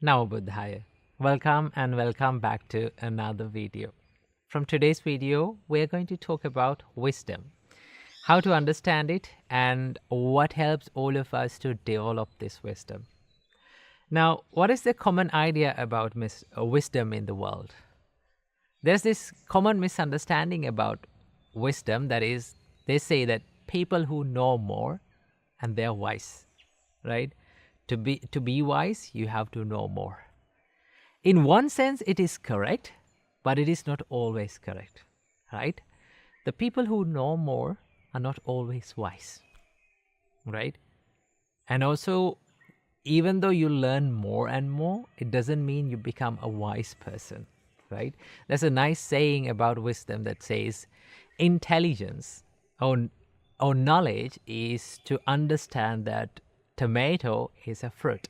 Namo Buddhaya. Welcome and welcome back to another video. From today's video, we're going to talk about wisdom, how to understand it, and what helps all of us to develop this wisdom. Now, what is the common idea about wisdom in the world? There's this common misunderstanding about wisdom, that is, they say that people who know more and they're wise, right? To be wise, you have to know more. In one sense, it is correct, but it is not always correct, right? The people who know more are not always wise, right? And also, even though you learn more and more, it doesn't mean you become a wise person, right? There's a nice saying about wisdom that says, intelligence or knowledge is to understand that tomato is a fruit,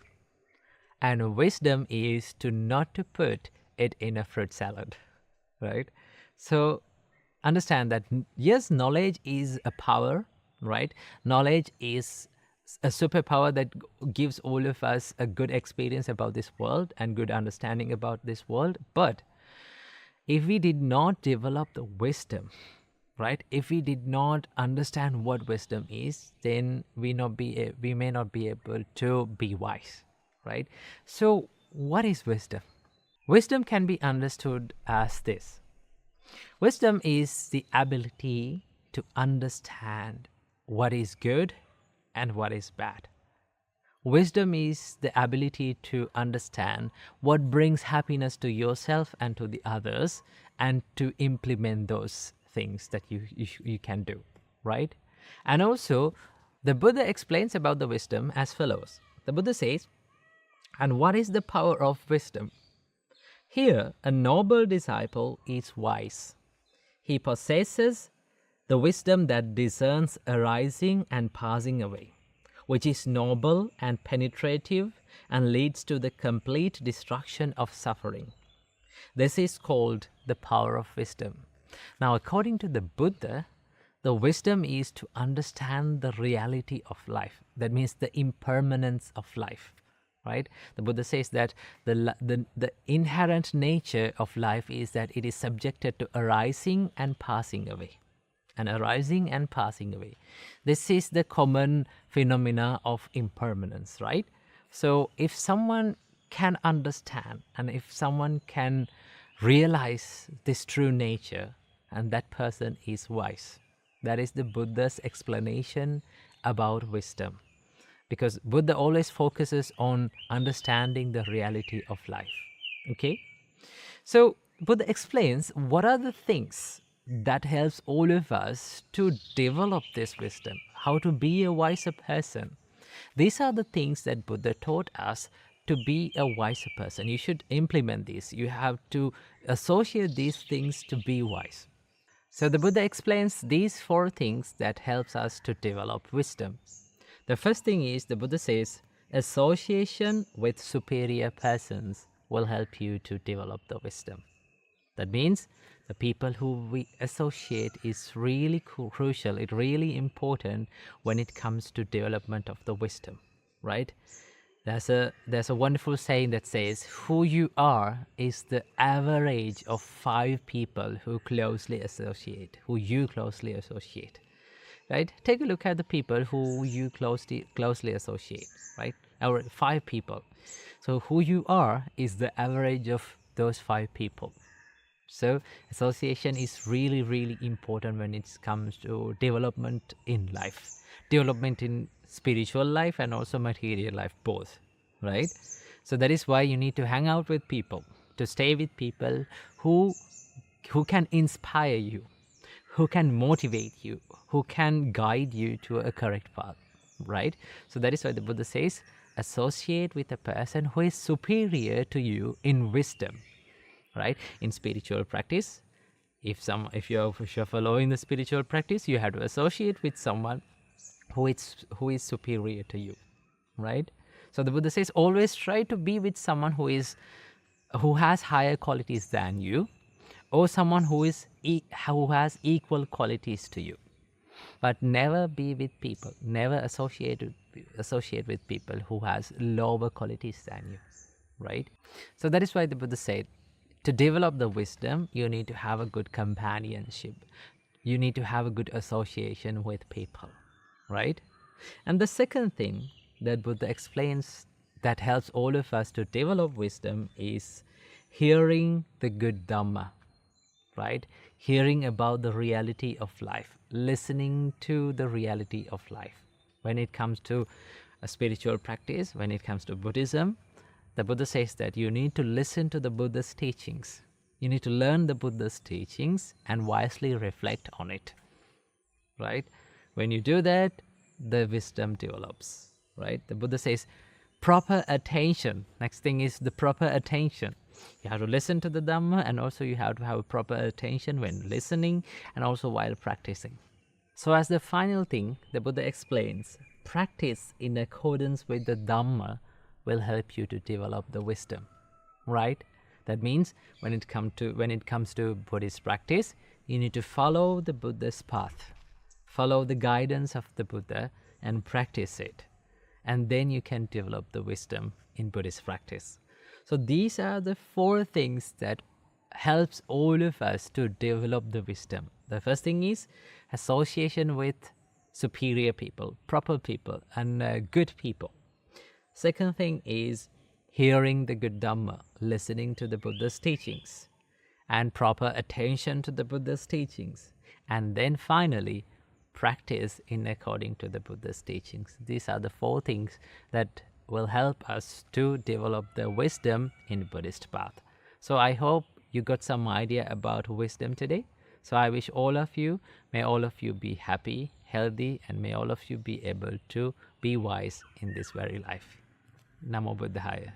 and wisdom is to not to put it in a fruit salad, right? So understand that yes, knowledge is a power, right? Knowledge is a superpower that gives all of us a good experience about this world and good understanding about this world. But if we did not develop the wisdom, right, if we did not understand what wisdom is, then we may not be able to be wise, right? So what is wisdom? Wisdom can be understood as this. Wisdom is the ability to understand what is good and what is bad. Wisdom is the ability to understand what brings happiness to yourself and to the others, and to implement those things that you can do, right? And also, the Buddha explains about the wisdom as follows. The Buddha says, and what is the power of wisdom? Here, a noble disciple is wise. He possesses the wisdom that discerns arising and passing away, which is noble and penetrative and leads to the complete destruction of suffering. This is called the power of wisdom. Now, according to the Buddha, the wisdom is to understand the reality of life. That means the impermanence of life, right? The Buddha says that the inherent nature of life is that it is subjected to arising and passing away. And arising and passing away. This is the common phenomena of impermanence, right? So if someone can understand and if someone can realize this true nature, and that person is wise. That is the Buddha's explanation about wisdom. Because Buddha always focuses on understanding the reality of life. Okay? So Buddha explains what are the things that helps all of us to develop this wisdom, how to be a wiser person. These are the things that Buddha taught us to be a wiser person. You should implement these. You have to associate these things to be wise. So the Buddha explains these 4 things that helps us to develop wisdom. The first thing is, the Buddha says, association with superior persons will help you to develop the wisdom. That means the people who we associate is really crucial, it's really important when it comes to development of the wisdom, right? There's a wonderful saying that says, who you are is the average of 5 people who you closely associate, right? Take a look at the people who you closely associate, right? Or 5 people. So who you are is the average of those 5 people. So association is really, really important when it comes to development in life, development in spiritual life and also material life, both, right? So that is why you need to hang out with people, to stay with people who can inspire you, who can motivate you, who can guide you to a correct path, right? So that is why the Buddha says, associate with a person who is superior to you in wisdom, right? In spiritual practice, if you're following the spiritual practice, you have to associate with someone who is superior to you, right? So the Buddha says, always try to be with someone who has higher qualities than you, or someone who has equal qualities to you. But never associate with people who has lower qualities than you. right? So that is why the Buddha said, to develop the wisdom, you need to have a good companionship. You need to have a good association with people, right? And the second thing that Buddha explains that helps all of us to develop wisdom is hearing the good Dhamma, right? Hearing about the reality of life, listening to the reality of life. When it comes to a spiritual practice, when it comes to Buddhism, the Buddha says that you need to listen to the Buddha's teachings. You need to learn the Buddha's teachings and wisely reflect on it, right? When you do that, the wisdom develops, right? The Buddha says proper attention. Next thing is the proper attention. You have to listen to the Dhamma, and also you have to have a proper attention when listening and also while practicing. So as the final thing, the Buddha explains, practice in accordance with the Dhamma will help you to develop the wisdom, right? That means when it comes to Buddhist practice, you need to follow the Buddha's path, follow the guidance of the Buddha and practice it. And then you can develop the wisdom in Buddhist practice. So these are the 4 things that helps all of us to develop the wisdom. The first thing is association with superior people, proper people, and good people. Second thing is hearing the good Dhamma, listening to the Buddha's teachings, and proper attention to the Buddha's teachings. And then finally, practice in according to the Buddha's teachings. These are the 4 things that will help us to develop the wisdom in Buddhist path. So I hope you got some idea about wisdom today. So I wish may all of you be happy, healthy, and may all of you be able to be wise in this very life. Namo Buddhaya.